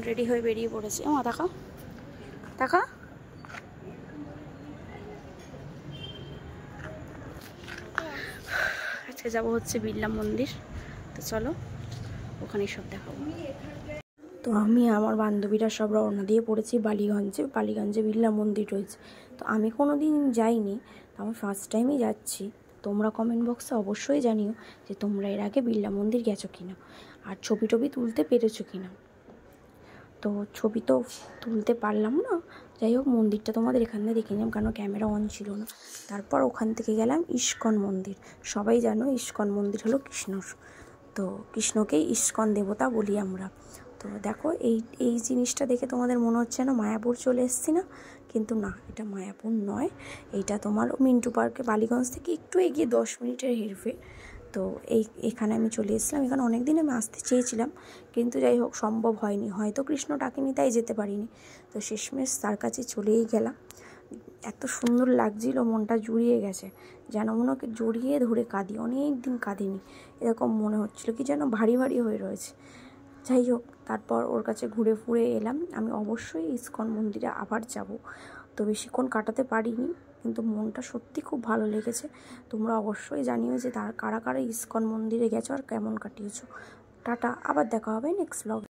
Ready হয়ে বেরিয়ে পড়েছি। আমার দেখা দেখা আজকে যাবো হচ্ছে বিড়লা মন্দির। তো চলো ওখানেই সব দেখাবো। তো আমি আমার বান্ধবীরা সব রওনা দিয়ে পড়েছি বালিগঞ্জে বিড়লা মন্দির রয়েছে। তো আমি কোনো দিন যাইনি, তো আমি ফার্স্ট টাইমই যাচ্ছি। তোমরা কমেন্ট বক্সে অবশ্যই জানিও যে তোমরা এর আগে বিড়লা মন্দির গেছো কিনা, আর ছবি টবি তুলতে পেরেছো কিনা। তো ছবি তো তুলতে পারলাম না, যাই হোক মন্দিরটা তোমাদের এখান থেকে দেখে নিলাম, কারণ ক্যামেরা অন ছিল না। তারপর ওখান থেকে গেলাম ইস্কন মন্দির। সবাই জানো ইস্কন মন্দির হলো কৃষ্ণর, তো কৃষ্ণকেই ইস্কন দেবতা বলি আমরা। তো দেখো এই জিনিসটা দেখে তোমাদের মনে হচ্ছে না মায়াপুর চলে এসেছি না, কিন্তু না, এটা মায়াপুর নয়। এইটা তোমার মিন্টু পার্কে বালিগঞ্জ থেকে একটু এগিয়ে 10 মিনিটের হেরফের। তো এখানে আমি চলে এসেছিলাম। এখানে অনেক দিন আমি আসতে চেয়েছিলাম, কিন্তু যাই হোক সম্ভব হয়নি, হয়তো কৃষ্ণ ডাকেনি তাই যেতে পারিনি। তো শেষমেশ তার কাছে চলেই গেলাম। এত সুন্দর লাগছিল, মনটা জুড়িয়ে গেছে, যেন মনে ওকে জড়িয়ে ধরে কাঁদি। অনেক দিন কাঁদিনি, এরকম মনে হচ্ছিল কি যেন ভারী ভারী হয়ে রয়েছে। যাই হোক তারপর ওর কাছে ঘুরে ফুরে এলাম। আমি অবশ্যই ইস্কন মন্দিরে আবার যাব। তো বেশিক্ষণ কাটাতে পারিনি, কিন্তু মনটা সত্যি খুব ভালো লেগেছে। তোমরা অবশ্যই জানিও যে কারা কারা ইস্কন মন্দিরে গেছো আর কেমন কাটিয়েছো। টাটা, আবার দেখা হবে নেক্সট ব্লগে।